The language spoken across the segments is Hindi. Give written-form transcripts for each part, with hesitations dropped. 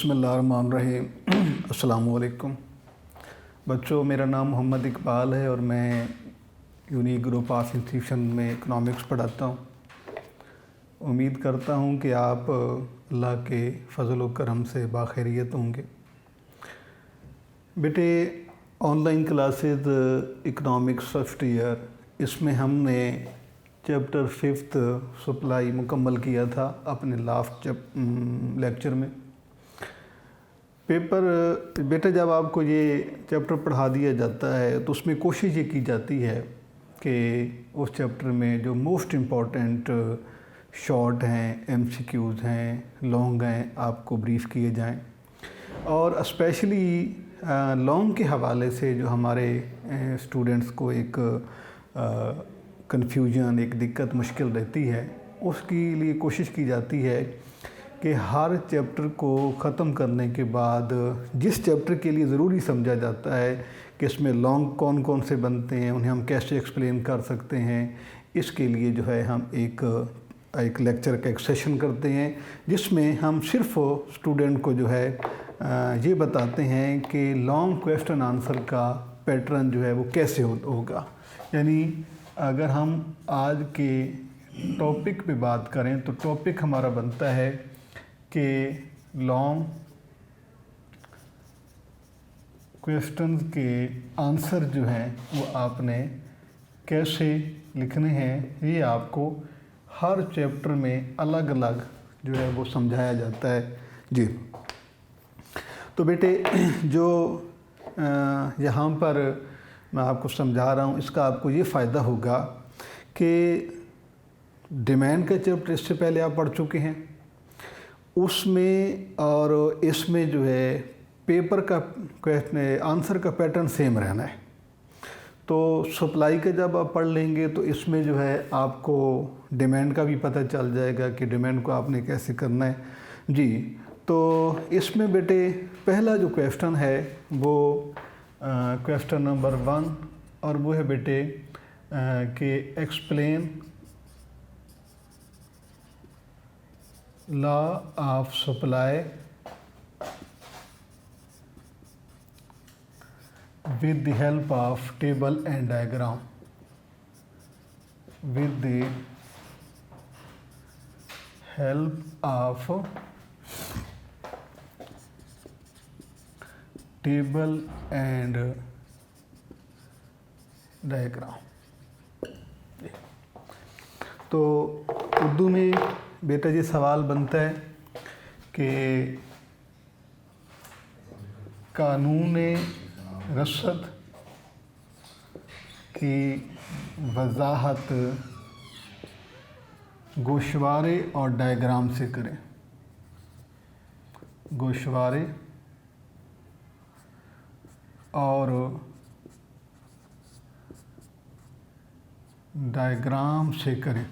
बिस्मिल्लाहिर्रहमानिर्रहीम। अस्सलाम वालेकुम बच्चों, मेरा नाम मोहम्मद इकबाल है और मैं यूनिक ग्रुप ऑफ इंस्टीट्यूशन में इकनॉमिक्स पढ़ाता हूँ। उम्मीद करता हूँ कि आप अल्लाह के फजल व करम से बाखैरियत होंगे। बेटे, online classes economics first year, इसमें हमने चैप्टर 5th सप्लाई मुकम्मल किया था अपने लास्ट लेक्चर में। बेटा जब आपको ये चैप्टर पढ़ा दिया जाता है तो उसमें कोशिश ये की जाती है कि उस चैप्टर में जो मोस्ट इम्पॉर्टेंट शॉर्ट हैं, MCQs हैं, लॉन्ग हैं, आपको ब्रीफ किए जाएं। और स्पेशली लॉन्ग के हवाले से जो हमारे स्टूडेंट्स को एक कन्फ्यूजन, एक दिक्कत, मुश्किल रहती है, उसके लिए कोशिश की जाती है कि हर चैप्टर को ख़त्म करने के बाद जिस चैप्टर के लिए ज़रूरी समझा जाता है कि इसमें लॉन्ग कौन कौन से बनते हैं, उन्हें हम कैसे एक्सप्लेन कर सकते हैं, इसके लिए जो है हम एक लेक्चर का एक सेशन करते हैं जिसमें हम सिर्फ स्टूडेंट को जो है ये बताते हैं कि लॉन्ग क्वेश्चन आंसर का पैटर्न जो है वो कैसे होगा। यानी अगर हम आज के टॉपिक पे बात करें तो टॉपिक हमारा बनता है कि लॉन्ग क्वेश्चंस के आंसर जो हैं वो आपने कैसे लिखने हैं, ये आपको हर चैप्टर में अलग अलग जो है वो समझाया जाता है जी। तो बेटे, जो यहाँ पर मैं आपको समझा रहा हूँ, इसका आपको ये फ़ायदा होगा कि डिमांड का चैप्टर इससे पहले आप पढ़ चुके हैं, उसमें और इसमें जो है पेपर का क्वेश्चन आंसर का पैटर्न सेम रहना है। तो सप्लाई का जब आप पढ़ लेंगे तो इसमें जो है आपको डिमांड का भी पता चल जाएगा कि डिमांड को आपने कैसे करना है जी। तो इसमें बेटे पहला जो क्वेश्चन है वो क्वेश्चन नंबर 1 और वो है बेटे कि explain law of supply with the help of table and diagram, with the help of table and diagram। तो उर्दू में बेटा ये सवाल बनता है कि कानून रसद की वजाहत गोशवारे और डायग्राम से करें। गोशवारे और डायग्राम से करें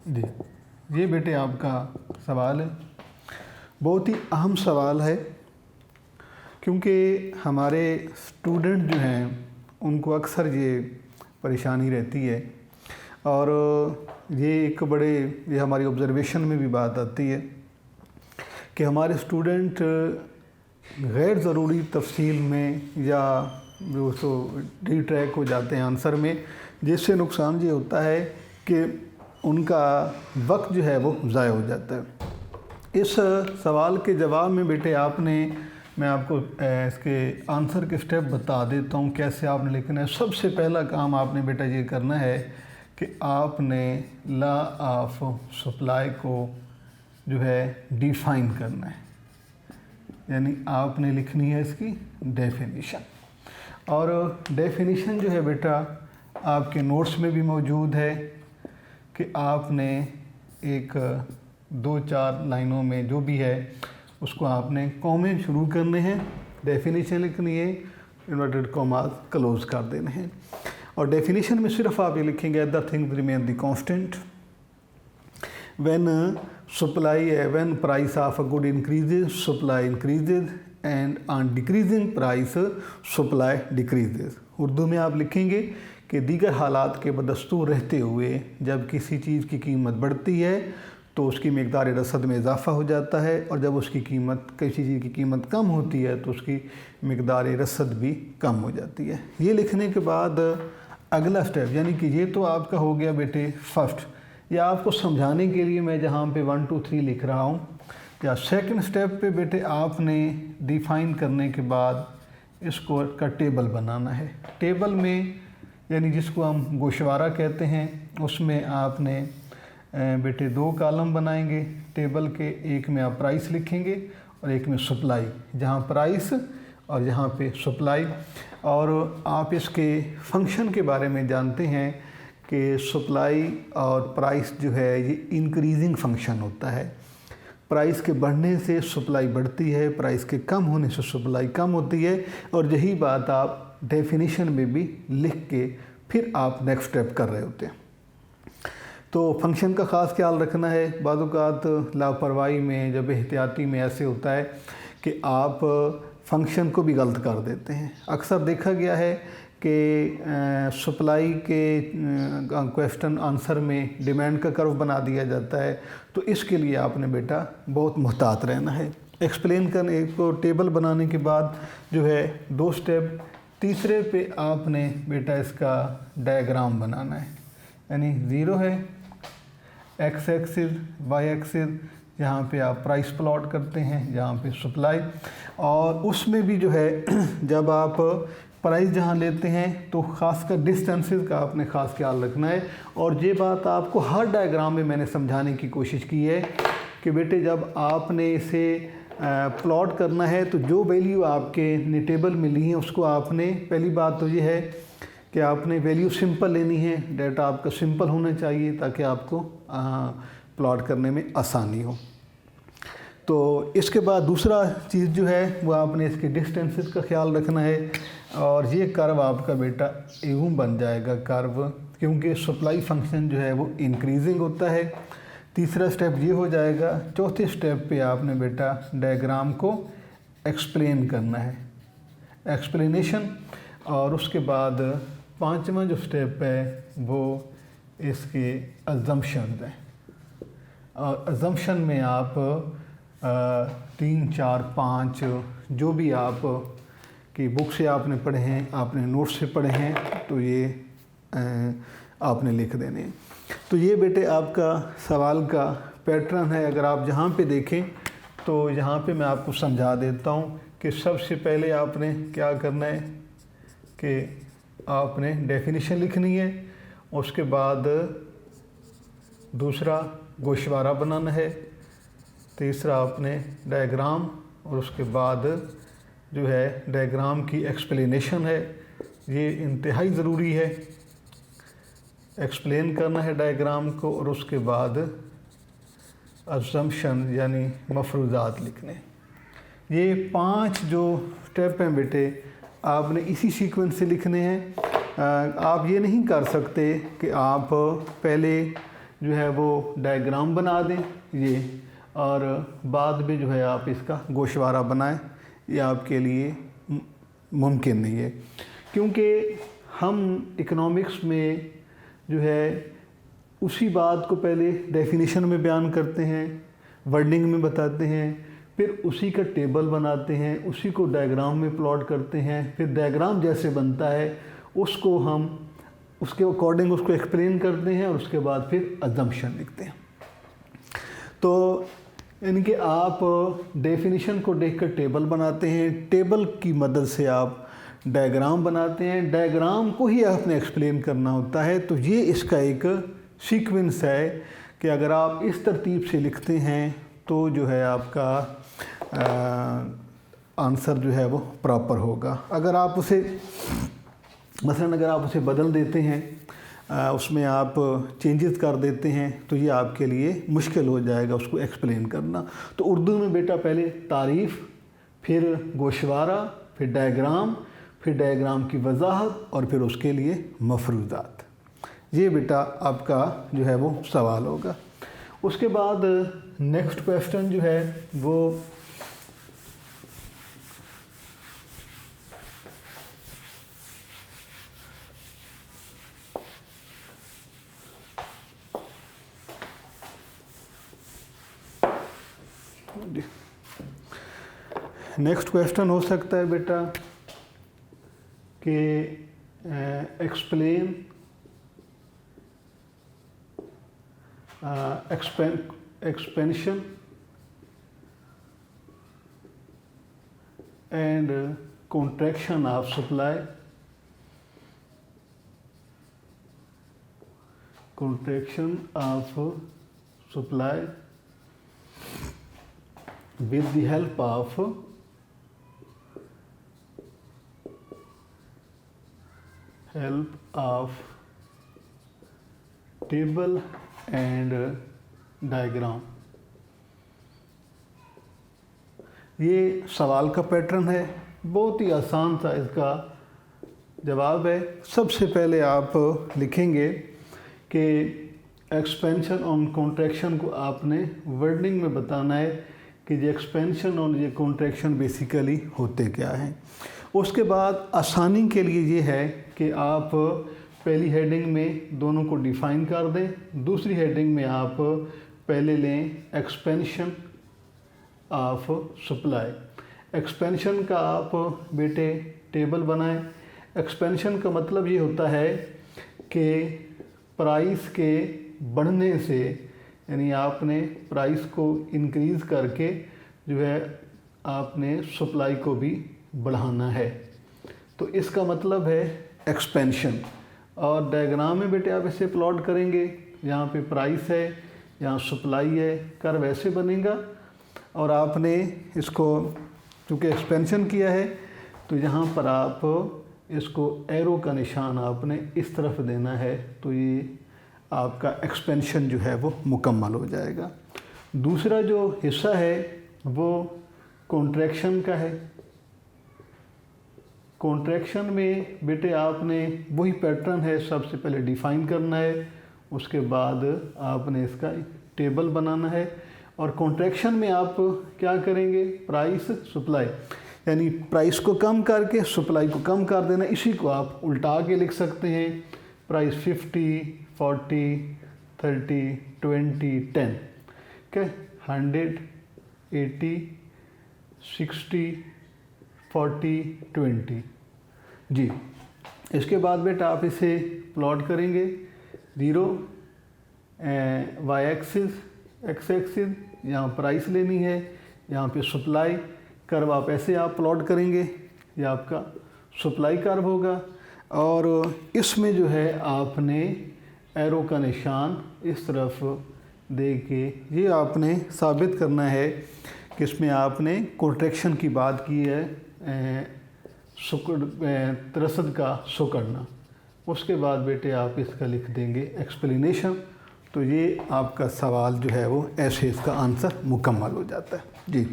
जी। ये बेटे आपका सवाल है, बहुत ही अहम सवाल है क्योंकि हमारे स्टूडेंट जो हैं उनको अक्सर ये परेशानी रहती है और ये हमारी ऑब्ज़र्वेशन में भी बात आती है कि हमारे स्टूडेंट गैर ज़रूरी तफसील में या जो सो डिट्रैक हो जाते हैं आंसर में, जिससे नुकसान ये होता है कि उनका वक्त जो है वो ज़ाया हो जाता है। इस सवाल के जवाब में बेटे मैं आपको इसके आंसर के स्टेप बता देता हूँ कैसे आपने लिखना है। सबसे पहला काम आपने बेटा ये करना है कि आपने लॉ ऑफ सप्लाई को जो है डिफ़ाइन करना है, यानी आपने लिखनी है इसकी डेफिनेशन। और डेफिनेशन जो है बेटा आपके नोट्स में भी मौजूद है कि आपने एक 2-4 लाइनों में जो भी है उसको आपने कॉमे शुरू करने हैं, डेफिनेशन लिखनी है, इन्वर्टेड कॉमास क्लोज कर देने हैं। और डेफिनेशन में सिर्फ आप ये लिखेंगे the things remain the constant when price of a good increases supply increases and on decreasing price supply decreases. Urdu में आप लिखेंगे कि दीगर हालात के बदस्तूर रहते हुए जब किसी चीज़ की कीमत बढ़ती है तो उसकी मकदार रसद में इजाफ़ा हो जाता है, और जब उसकी कीमत, किसी चीज़ की कीमत कम होती है तो उसकी मकदार रसद भी कम हो जाती है। ये लिखने के बाद अगला स्टेप, यानी कि ये तो आपका हो गया बेटे फर्स्ट, या आपको समझाने के लिए मैं जहाँ पे 1 2 3 लिख रहा हूँ। या सेकंड स्टेप पे बेटे आपने डिफ़ाइन करने के बाद इसको का टेबल बनाना है। टेबल में यानी जिसको हम गोशवारा कहते हैं, उसमें आपने बेटे 2 कॉलम बनाएंगे टेबल के। एक में आप प्राइस लिखेंगे और एक में सप्लाई, जहाँ प्राइस और यहाँ पे सप्लाई। और आप इसके फंक्शन के बारे में जानते हैं कि सप्लाई और प्राइस जो है ये इंक्रीजिंग फंक्शन होता है। प्राइस के बढ़ने से सप्लाई बढ़ती है, प्राइस के कम होने से सप्लाई कम होती है। और यही बात आप डेफिनेशन में भी लिख के फिर आप नेक्स्ट स्टेप कर रहे होते हैं। तो फंक्शन का ख़ास ख्याल रखना है। बाद औक़ात लापरवाही में, जब एहतियाती में ऐसे होता है कि आप फंक्शन को भी गलत कर देते हैं। अक्सर देखा गया है कि सप्लाई के क्वेश्चन आंसर में डिमांड का कर्व बना दिया जाता है। तो इसके लिए आपने बेटा बहुत मुहतात रहना है। एक्सप्लेन करने को टेबल बनाने के बाद जो है 2 स्टेप, तीसरे पे आपने बेटा इसका डायग्राम बनाना है। यानी 0 है, एक्स एक्सिस, वाई एक्सिस, जहाँ पे आप प्राइस प्लॉट करते हैं, जहाँ पे सप्लाई। और उसमें भी जो है जब आप प्राइस जहाँ लेते हैं तो ख़ासकर डिस्टेंसेस का आपने ख़ास ख्याल रखना है। और ये बात आपको हर डायग्राम में मैंने समझाने की कोशिश की है कि बेटे जब आपने इसे प्लॉट करना है तो जो वैल्यू आपके टेबल में ली है उसको आपने, पहली बात तो ये है कि आपने वैल्यू सिंपल लेनी है। डाटा आपका सिंपल होना चाहिए ताकि आपको प्लॉट करने में आसानी हो। तो इसके बाद दूसरा चीज़ जो है वो आपने इसके डिस्टेंसेस का ख्याल रखना है। और ये कर्व आपका बेटा यूं बन जाएगा कर्व, क्योंकि सप्लाई फंक्शन जो है वो इंक्रीजिंग होता है। तीसरा स्टेप ये हो जाएगा। चौथे स्टेप पे आपने बेटा डायग्राम को एक्सप्लेन करना है, एक्सप्लेनेशन। और उसके बाद 5वां जो स्टेप है वो इसके अजम्पशन है। और अजम्पशन में आप 3 4 5 जो भी आप की बुक से आपने पढ़े हैं, आपने नोट से पढ़े हैं, तो ये आपने लिख देने हैं। तो ये बेटे आपका सवाल का पैटर्न है। अगर आप जहाँ पे देखें तो यहाँ पे मैं आपको समझा देता हूँ कि सबसे पहले आपने क्या करना है कि आपने डेफिनेशन लिखनी है। उसके बाद दूसरा गोशवारा बनाना है। तीसरा आपने डायग्राम, और उसके बाद जो है डायग्राम की एक्सप्लेनेशन है। ये इंतहाई ज़रूरी है, एक्सप्लेन करना है डायग्राम को। और उसके बाद अजम्पशन यानी मफरूज़ात लिखने। ये 5 जो स्टेप हैं बेटे आपने इसी सीक्वेंस से लिखने हैं। आप ये नहीं कर सकते कि आप पहले जो है वो डायग्राम बना दें ये, और बाद में जो है आप इसका गोशवारा बनाएं। ये आपके लिए मुमकिन नहीं है, क्योंकि हम इकोनॉमिक्स में जो है उसी बात को पहले डेफिनेशन में बयान करते हैं, वर्डिंग में बताते हैं, फिर उसी का टेबल बनाते हैं, उसी को डायग्राम में प्लॉट करते हैं। फिर डायग्राम जैसे बनता है उसको हम उसके अकॉर्डिंग उसको एक्सप्लेन करते हैं, और उसके बाद फिर अजम्पशन लिखते हैं। तो यानी कि आप डेफिनेशन को देखकर टेबल बनाते हैं, टेबल की मदद से आप डायग्राम बनाते हैं, डायग्राम को ही आपने एक्सप्लेन करना होता है। तो ये इसका एक सीक्वेंस है कि अगर आप इस तरतीब से लिखते हैं तो जो है आपका आंसर जो है वो प्रॉपर होगा। अगर आप उसे मसलन अगर आप उसे बदल देते हैं, उसमें आप चेंजेस कर देते हैं, तो ये आपके लिए मुश्किल हो जाएगा उसको एक्सप्लेन करना। तो उर्दू में बेटा पहले तारीफ़, फिर गोशवारा, फिर डायग्राम की वजाहत, और फिर उसके लिए मफरूज़ात। ये बेटा आपका जो है वो सवाल होगा। उसके बाद नेक्स्ट क्वेश्चन जो है वो नेक्स्ट क्वेश्चन हो सकता है बेटा कि explain expansion and contraction of supply, with the help of table and diagram. ये सवाल का पैटर्न है, बहुत ही आसान सा इसका जवाब है। सबसे पहले आप लिखेंगे कि एक्सपेंशन और कॉन्ट्रैक्शन को आपने वर्डिंग में बताना है कि ये एक्सपेंशन और ये कॉन्ट्रैक्शन बेसिकली होते क्या हैं। उसके बाद आसानी के लिए ये है कि आप पहली हेडिंग में दोनों को डिफाइन कर दें, दूसरी हेडिंग में आप पहले लें एक्सपेंशन ऑफ सप्लाई। एक्सपेंशन का आप बेटे टेबल बनाएं। एक्सपेंशन का मतलब ये होता है कि प्राइस के बढ़ने से, यानी आपने प्राइस को इंक्रीज़ करके जो है आपने सप्लाई को भी बढ़ाना है, तो इसका मतलब है एक्सपेंशन। और डायग्राम में बेटे आप इसे प्लॉट करेंगे, यहाँ पे प्राइस है, यहाँ सप्लाई है, कर्व ऐसे बनेगा। और आपने इसको चूँकि एक्सपेंशन किया है तो यहाँ पर आप इसको एरो का निशान आपने इस तरफ देना है, तो ये आपका एक्सपेंशन जो है वो मुकम्मल हो जाएगा। दूसरा जो हिस्सा है वो कॉन्ट्रैक्शन का है। कॉन्ट्रैक्शन में बेटे आपने वही पैटर्न है, सबसे पहले डिफ़ाइन करना है, उसके बाद आपने इसका टेबल बनाना है। और कॉन्ट्रैक्शन में आप क्या करेंगे, प्राइस सप्लाई, यानी प्राइस को कम करके सप्लाई को कम कर देना। इसी को आप उल्टा के लिख सकते हैं, प्राइस 50, 40, 30, 20, 10, क्या 100, 80, 60, 40, 20 जी। इसके बाद बेटा आप इसे प्लॉट करेंगे, 0 वाई एक्सिस, एक्स एक्सिस, यहाँ प्राइस लेनी है, यहाँ पे सप्लाई कर्व आप ऐसे आप प्लॉट करेंगे, ये आपका सप्लाई कर्व होगा। और इसमें जो है आपने एरो का निशान इस तरफ दे के ये आपने साबित करना है कि इसमें आपने कॉन्ट्रैक्शन की बात की है, रसद का सुकड़ना। उसके बाद बेटे आप इसका लिख देंगे एक्सप्लेनेशन। तो ये आपका सवाल जो है वो ऐसे इसका आंसर मुकम्मल हो जाता है जी।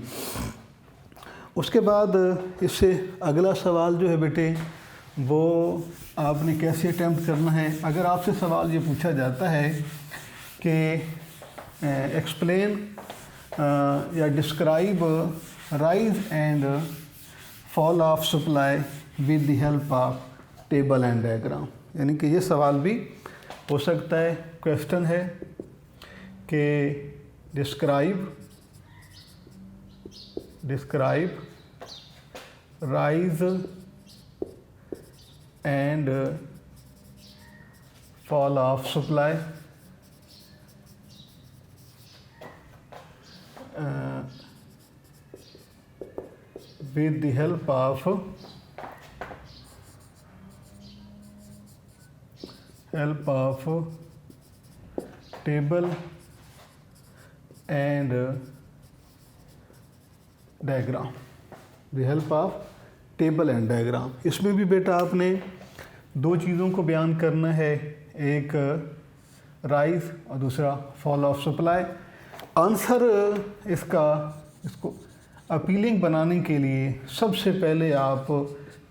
उसके बाद इससे अगला सवाल जो है बेटे वो आपने कैसे अटैम्प्ट करना है। अगर आपसे सवाल ये पूछा जाता है कि एक्सप्लेन या describe rise and fall of supply with the help of table and diagram, यानी कि ये सवाल भी हो सकता है। क्वेश्चन है कि describe rise and fall of supply with the help of table and diagram, the help of table and diagram. इसमें भी बेटा आपने दो चीज़ों को बयान करना है, एक राइज और दूसरा फॉल ऑफ सप्लाई। आंसर इसको अपीलिंग बनाने के लिए सबसे पहले आप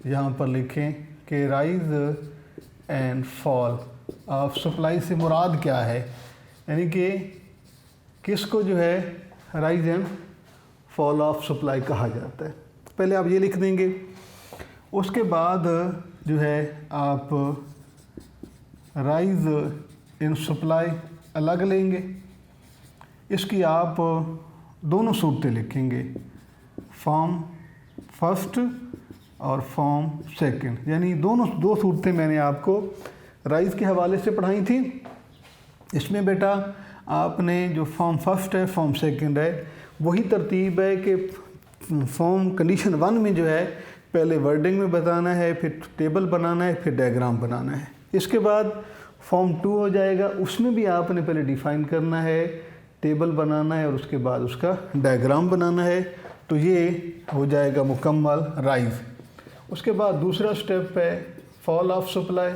यहाँ पर लिखें कि rise and fall of supply से मुराद क्या है, यानी कि किसको जो है rise and fall of supply कहा जाता है। पहले आप ये लिख देंगे। उसके बाद जो है आप राइज इन सप्लाई अलग लेंगे, इसकी आप दोनों सूरतें लिखेंगे, फ्रॉम फर्स्ट और फॉर्म सेकंड, यानी दो सूरतें मैंने आपको राइज के हवाले से पढ़ाई थी। इसमें बेटा आपने जो फॉर्म फर्स्ट है, फॉर्म सेकंड है, वही तरतीब है कि फॉर्म कंडीशन 1 में जो है पहले वर्डिंग में बताना है, फिर टेबल बनाना है, फिर डायग्राम बनाना है। इसके बाद फॉर्म 2 हो जाएगा, उसमें भी आपने पहले डिफ़ाइन करना है, टेबल बनाना है और उसके बाद उसका डायग्राम बनाना है। तो ये हो जाएगा मुकम्मल राइज। उसके बाद दूसरा स्टेप है फॉल ऑफ सप्लाई।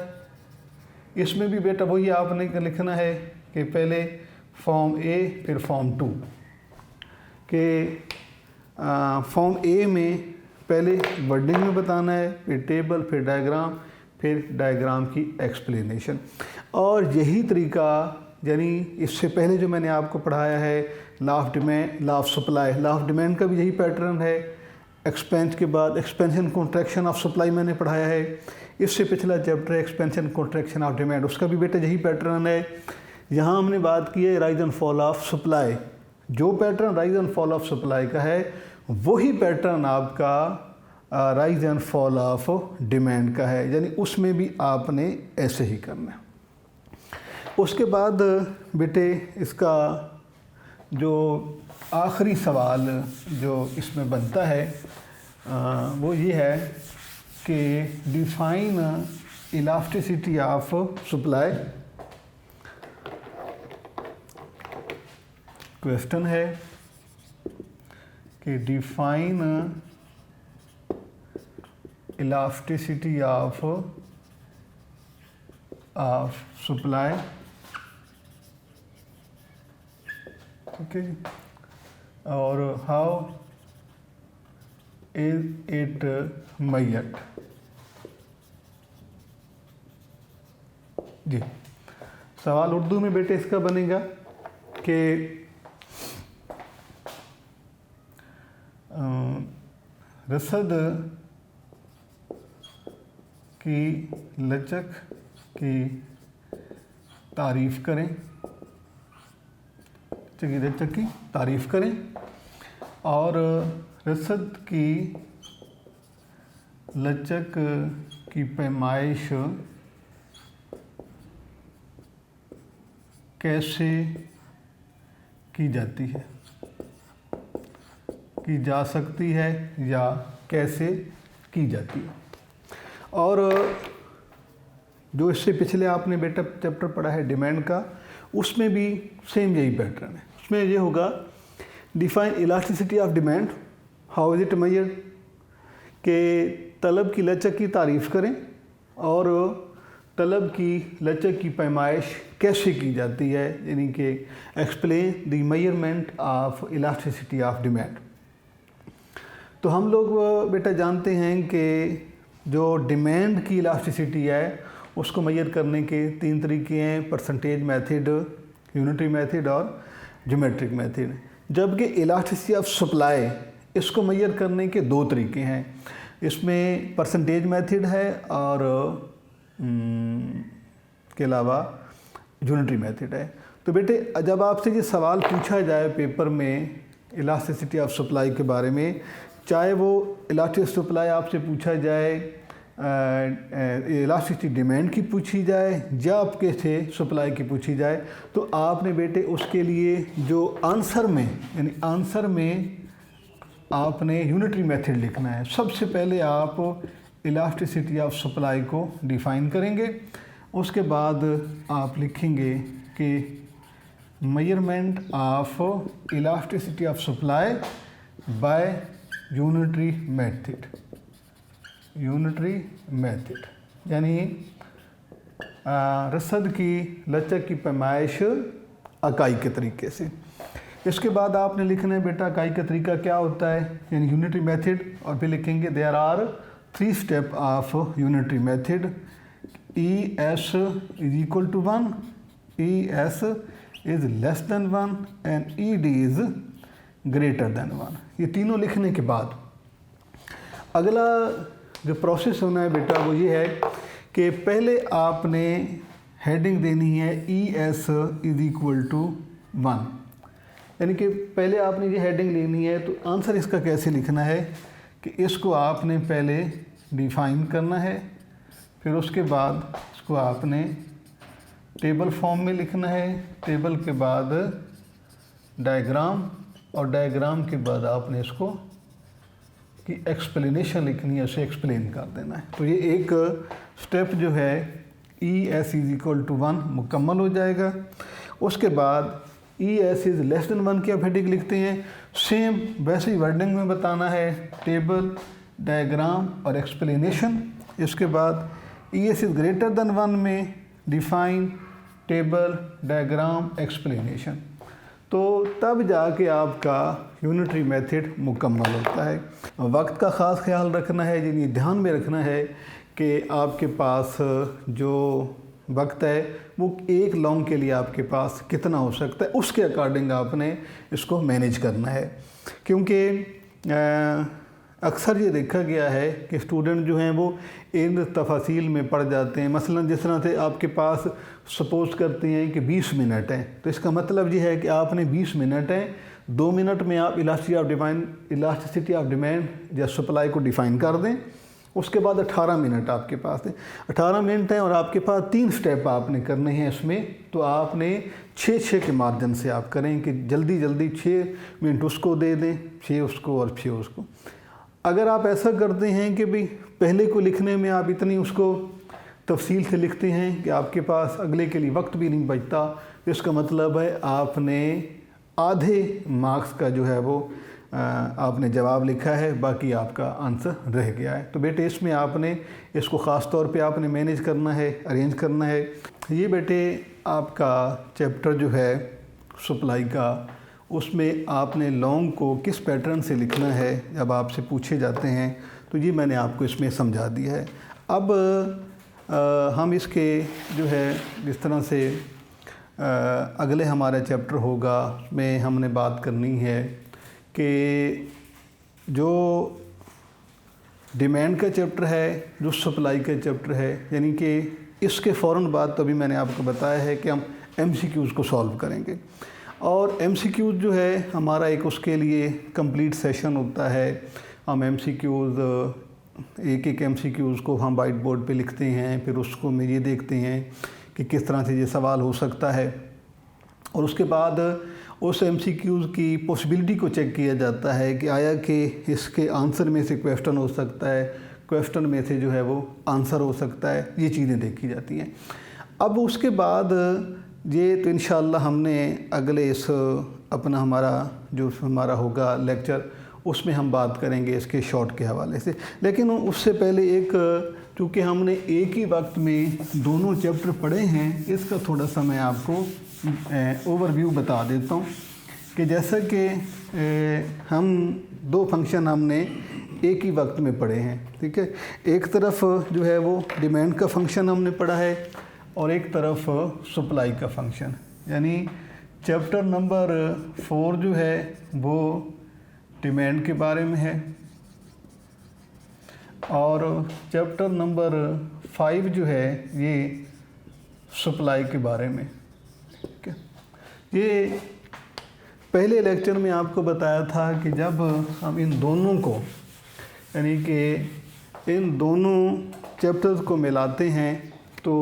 इसमें भी बेटा वही आपने लिखना है कि पहले फॉर्म ए फिर फॉर्म 2 के फॉर्म ए में पहले वर्डिंग में बताना है, फिर टेबल, फिर डायग्राम, फिर डायग्राम की एक्सप्लेनेशन। और यही तरीका, यानी इससे पहले जो मैंने आपको पढ़ाया है law of demand, law of supply, law of demand का भी यही पैटर्न है। एक्सपेंस के बाद एक्सपेंशन कॉन्ट्रैक्शन ऑफ सप्लाई मैंने पढ़ाया है। इससे पिछला चैप्टर है एक्सपेंशन कॉन्ट्रैक्शन ऑफ डिमांड, उसका भी बेटा यही पैटर्न है। यहाँ हमने बात की है rise and fall of supply. जो pattern rise and fall of supply का है वही पैटर्न आपका rise and fall of demand का है, यानी उसमें भी आपने ऐसे ही करना है। उसके बाद बेटे इसका जो आखिरी सवाल जो इसमें बनता है वो ये है कि define elasticity of supply. Question है कि डिफाइन इलास्टिसिटी ऑफ सप्लाई। ठीक है, और हाउ इज इट मेजर्ड। जी, सवाल उर्दू में बेटे इसका बनेगा कि रसद की लचक की तारीफ़ करें, लचक की तारीफ़ करें और रसद की लचक की पैमाइश कैसे की जाती है, की जा सकती है या कैसे की जाती है। और जो इससे पिछले आपने बेटा चैप्टर पढ़ा है डिमांड का, उसमें भी सेम यही पैटर्न है। उसमें ये होगा define elasticity of demand, how is it measured, के तलब की लचक की तारीफ़ करें और तलब की लचक की पैमाइश कैसे की जाती है, यानी कि explain the measurement of elasticity of demand. तो हम लोग बेटा जानते हैं कि जो डिमांड की इलास्टिसिटी है उसको मेजर करने के 3 तरीके हैं, परसेंटेज मेथड, यूनिटरी मेथड और ज्योमेट्रिक मेथड। जबकि इलास्टिसिटी ऑफ सप्लाई इसको मेजर करने के 2 तरीके हैं। इसमें परसेंटेज मेथड है और के अलावा यूनिटरी मेथड है। तो बेटे जब आपसे ये सवाल पूछा जाए पेपर में इलास्टिसिटी ऑफ सप्लाई के बारे में, चाहे वो इलास्टिसिटी सप्लाई आपसे पूछा जाए, इलास्टिसिटी डिमांड की पूछी जाए या आपके से सप्लाई की पूछी जाए, तो आपने बेटे उसके लिए जो आंसर में, यानी आंसर में आपने यूनिटरी मेथड लिखना है। सबसे पहले आप इलास्टिसिटी ऑफ सप्लाई को डिफ़ाइन करेंगे, उसके बाद आप लिखेंगे कि measurement of elasticity of supply bye unitary method. Unitary method यानी रसद की लचक की पैमाइश इकाई के तरीके से। इसके बाद आपने लिखना है बेटा इकाई का तरीका क्या होता है, यानी यूनिटरी मेथड, और फिर लिखेंगे there are 3 step of unitary method. E S is equal to 1, E S is less than 1 and E D is greater than 1। ये तीनों लिखने के बाद अगला जो प्रोसेस होना है बेटा वो ये है कि पहले आपने हेडिंग देनी है E S is equal to 1, यानी कि पहले आपने ये हेडिंग लेनी है। तो आंसर इसका कैसे लिखना है कि इसको आपने पहले डिफाइन करना है, फिर उसके बाद इसको आपने टेबल फॉर्म में लिखना है, टेबल के बाद डायग्राम, और डायग्राम के बाद आपने इसको की एक्सप्लेनेशन लिखनी है, उसे एक्सप्लेन कर देना है। तो ये एक स्टेप जो है ES = 1 मुकम्मल हो जाएगा। उसके बाद ES < 1 की आप हेडिंग लिखते हैं, सेम वैसे ही वर्डिंग में बताना है, टेबल, डायग्राम और एक्सप्लेनेशन। इसके बाद ES < 1 में डिफाइन, टेबल, डायग्राम, एक्सप्लेनेशन। तो तब जाके आपका यूनिटरी मेथड मुकम्मल होता है। वक्त का ख़ास ख्याल रखना है, यानी ध्यान में रखना है कि आपके पास जो वक्त है वो एक लॉन्ग के लिए आपके पास कितना हो सकता है, उसके अकॉर्डिंग आपने इसको मैनेज करना है। क्योंकि अक्सर ये देखा गया है कि स्टूडेंट जो हैं वो इन तफासील में पड़ जाते हैं। मसलन जिस तरह से आपके पास सपोज करते हैं कि 20 मिनट हैं, तो इसका मतलब ये है कि आपने 20 मिनट हैं, 2 मिनट में आप इलास्टिसिटी ऑफ डिमांड या सप्लाई को डिफ़ाइन कर दें। उसके बाद 18 मिनट आपके पास हैं, 18 मिनट हैं और आपके पास 3 स्टेप आपने करने हैं इसमें। तो आपने 6-6 के मार्जिन से आप करें कि जल्दी जल्दी 6 मिनट उसको दे दें, 6 उसको और 6 उसको। अगर आप ऐसा करते हैं कि भाई पहले को लिखने में आप इतनी उसको तफसील से लिखते हैं कि आपके पास अगले के लिए वक्त भी नहीं बचता, तो इसका मतलब है आपने आधे मार्क्स का जो है वो आपने जवाब लिखा है, बाकी आपका आंसर रह गया है। तो बेटे इसमें आपने इसको ख़ास तौर पे आपने मैनेज करना है, अरेंज करना है। ये बेटे आपका चैप्टर जो है सप्लाई का, उसमें आपने लॉन्ग को किस पैटर्न से लिखना है जब आपसे पूछे जाते हैं, तो ये मैंने आपको इसमें समझा दिया है। अब हम इसके जो है जिस तरह से अगले हमारा चैप्टर होगा, उसमें हमने बात करनी है कि जो डिमांड का चैप्टर है, जो सप्लाई का चैप्टर है, यानी कि इसके फ़ौरन बाद तो अभी मैंने आपको बताया है कि हम MCQs को सॉल्व करेंगे। और MCQs जो है हमारा एक उसके लिए कंप्लीट सेशन होता है। हम MCQs एक MCQs को हम वाइट बोर्ड पे लिखते हैं, फिर उसको में ये देखते हैं कि किस तरह से ये सवाल हो सकता है, और उसके बाद उस MCQs की पॉसिबिलिटी को चेक किया जाता है कि आया कि इसके आंसर में से क्वेश्चन हो सकता है, क्वेश्चन में से जो है वो आंसर हो सकता है, ये चीज़ें देखी जाती हैं। अब उसके बाद ये तो इंशाअल्लाह हमने अगले इस अपना हमारा जो हमारा होगा लेक्चर, उसमें हम बात करेंगे इसके शॉर्ट के हवाले से। लेकिन उससे पहले एक, चूँकि हमने एक ही वक्त में दोनों चैप्टर पढ़े हैं, इसका थोड़ा सा मैं आपको ओवरव्यू बता देता हूँ कि जैसा कि हम 2 फंक्शन हमने एक ही वक्त में पढ़े हैं, ठीक है। एक तरफ जो है वो डिमांड का फंक्शन हमने पढ़ा है और एक तरफ सप्लाई का फंक्शन, यानी चैप्टर नंबर 4 जो है वो डिमांड के बारे में है और चैप्टर नंबर 5 जो है ये सप्लाई के बारे में, ठीक है। ये पहले लेक्चर में आपको बताया था कि जब हम इन दोनों को, यानी कि इन दोनों चैप्टर्स को मिलाते हैं तो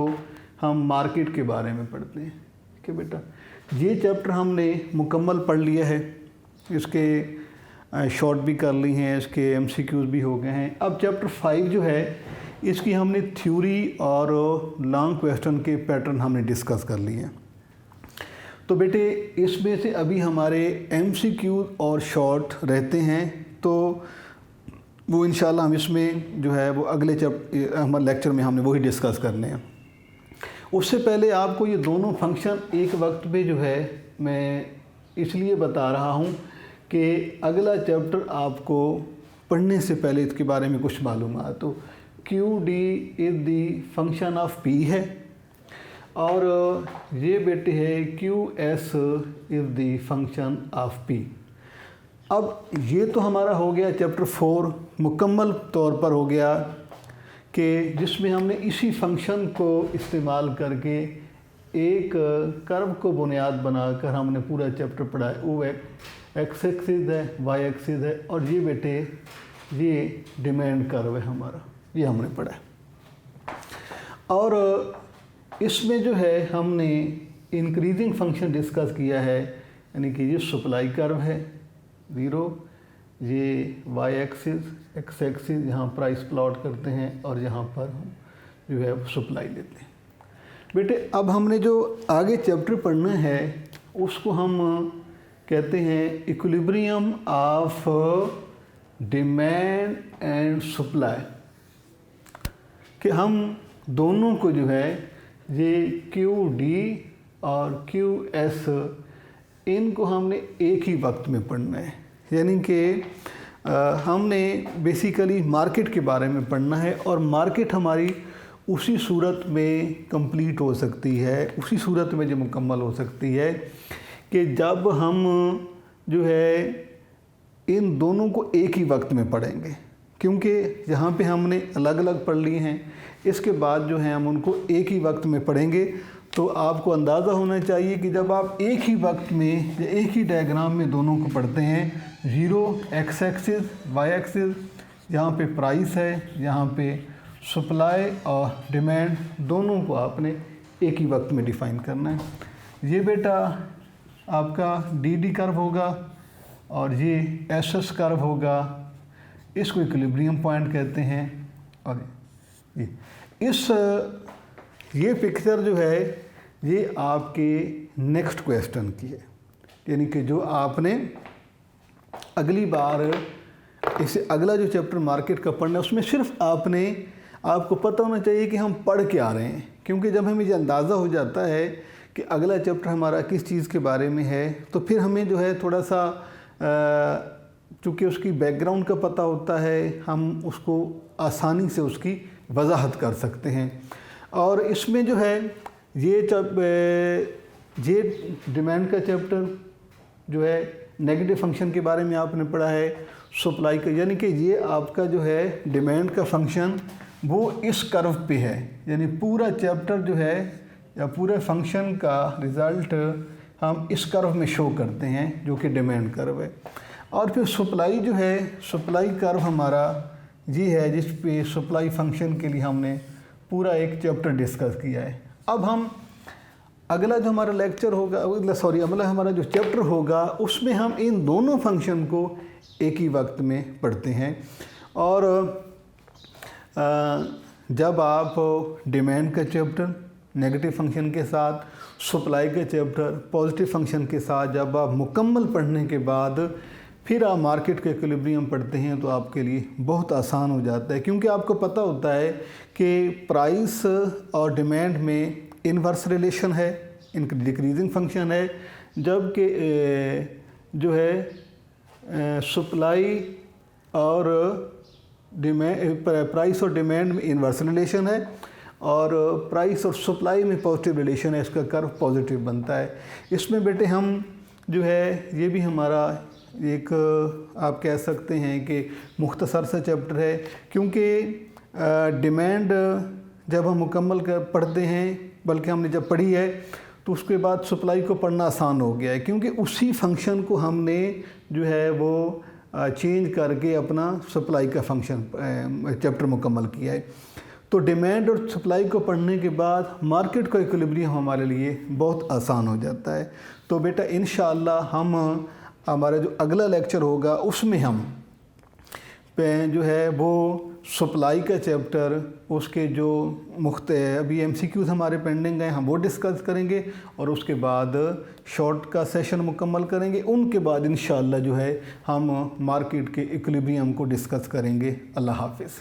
हम मार्केट के बारे में पढ़ते हैं, ठीक है बेटा। ये चैप्टर हमने मुकम्मल पढ़ लिया है, इसके शॉर्ट भी कर ली हैं, इसके MCQs भी हो गए हैं। अब चैप्टर 5 जो है इसकी हमने थ्योरी और लॉन्ग क्वेश्चन के पैटर्न हमने डिस्कस कर लिए हैं। तो बेटे इसमें से अभी हमारे MCQ और शॉर्ट रहते हैं, तो वो इंशाल्लाह हम इसमें जो है वो अगले हमारे लेक्चर में हमने वही डिस्कस करने हैं। उससे पहले आपको ये दोनों फंक्शन एक वक्त पे जो है मैं इसलिए बता रहा हूँ कि अगला चैप्टर आपको पढ़ने से पहले इसके बारे में कुछ मालूमात। तो QD is the function of P है और ये बेटे है QS is the function of P। अब ये तो हमारा हो गया चैप्टर 4 मुकम्मल तौर पर हो गया कि जिसमें हमने इसी फंक्शन को इस्तेमाल करके एक कर्व को बुनियाद बनाकर हमने पूरा चैप्टर पढ़ा है। वो एक्स एक्सिस है, वाई एक्सिस है और ये बेटे ये डिमांड कर्व है हमारा, ये हमने पढ़ा है। और इसमें जो है हमने इंक्रीजिंग फंक्शन डिस्कस किया है, यानी कि ये सप्लाई कर्व है 0, ये वाई एक्सिस, एक्स एक्सिस यहाँ प्राइस प्लॉट करते हैं और यहाँ पर हम जो है सप्लाई लेते हैं। बेटे अब हमने जो आगे चैप्टर पढ़ना है उसको हम कहते हैं equilibrium of demand and supply, कि हम दोनों को जो है ये क्यू डी और क्यू एस इनको हमने एक ही वक्त में पढ़ना है। यानी कि हमने बेसिकली मार्केट के बारे में पढ़ना है और मार्केट हमारी उसी सूरत में कंप्लीट हो सकती है, उसी सूरत में जो मुकम्मल हो सकती है कि जब हम जो है इन दोनों को एक ही वक्त में पढ़ेंगे। क्योंकि जहाँ पे हमने अलग अलग पढ़ लिए हैं, इसके बाद जो है हम उनको एक ही वक्त में पढ़ेंगे। तो आपको अंदाज़ा होना चाहिए कि जब आप एक ही वक्त में या एक ही डायग्राम में दोनों को पढ़ते हैं, 0 एक्स एक्सिस वाई एक्सिस, यहाँ पे प्राइस है, यहाँ पे सप्लाई और डिमांड, दोनों को आपने एक ही वक्त में डिफ़ाइन करना है। ये बेटा आपका डी डी कर्व होगा और ये एस एस कर्व होगा, इसको इक्विलिब्रियम पॉइंट कहते हैं। और ये पिक्चर जो है ये आपके नेक्स्ट क्वेश्चन की है, यानी कि जो आपने अगली बार इसे अगला जो चैप्टर मार्केट का पढ़ना है उसमें सिर्फ आपको पता होना चाहिए कि हम पढ़ के आ रहे हैं। क्योंकि जब हमें ये अंदाज़ा हो जाता है कि अगला चैप्टर हमारा किस चीज़ के बारे में है, तो फिर हमें जो है थोड़ा सा चूँकि उसकी बैकग्राउंड का पता होता है, हम उसको आसानी से उसकी वजाहत कर सकते हैं। और इसमें जो है ये डिमांड का चैप्टर जो है नेगेटिव फंक्शन के बारे में आपने पढ़ा है, सप्लाई का, यानी कि ये आपका जो है डिमांड का फंक्शन वो इस कर्व पे है। यानी पूरा चैप्टर जो है या पूरे फंक्शन का रिज़ल्ट हम इस कर्व में शो करते हैं जो कि डिमांड कर्व है। और फिर सप्लाई जो है, सप्लाई कर्व हमारा ये है जिस पे सप्लाई फंक्शन के लिए हमने पूरा एक चैप्टर डिस्कस किया है। अब हम अगला जो हमारा लेक्चर होगा, अगला हमारा जो चैप्टर होगा उसमें हम इन दोनों फंक्शन को एक ही वक्त में पढ़ते हैं। और जब आप डिमांड का चैप्टर नेगेटिव फंक्शन के साथ, सप्लाई का चैप्टर पॉजिटिव फंक्शन के साथ जब आप मुकम्मल पढ़ने के बाद फिर आप मार्केट का इक्विलिब्रियम पढ़ते हैं तो आपके लिए बहुत आसान हो जाता है। क्योंकि आपको पता होता है कि प्राइस और डिमांड में इन्वर्स रिलेशन है, डिक्रीजिंग फंक्शन है, जबकि जो है सप्लाई और डिमांड, प्राइस और डिमांड में इन्वर्स रिलेशन है और प्राइस और सप्लाई में पॉजिटिव रिलेशन है, इसका कर्व पॉजिटिव बनता है। इसमें बेटे हम जो है ये भी हमारा एक आप कह सकते हैं कि मुख्तसर सा चैप्टर है। क्योंकि डिमांड जब हम मुकम्मल पढ़ते हैं, बल्कि हमने जब पढ़ी है तो उसके बाद सप्लाई को पढ़ना आसान हो गया है। क्योंकि उसी फंक्शन को हमने जो है वो चेंज करके अपना सप्लाई का फंक्शन चैप्टर मुकम्मल किया है। तो डिमांड और सप्लाई को पढ़ने के बाद मार्केट का इक्विलिब्रियम हमारे लिए बहुत आसान हो जाता है। तो बेटा इंशाअल्लाह हमारा जो अगला लेक्चर होगा उसमें हम जो है वो सप्लाई का चैप्टर, उसके जो अभी MCQs हमारे पेंडिंग हैं हम वो डिस्कस करेंगे और उसके बाद शॉर्ट का सेशन मुकम्मल करेंगे। उनके बाद इंशाअल्लाह जो है हम मार्केट के इक्विलिब्रियम को डिस्कस करेंगे। अल्लाह हाफिज़।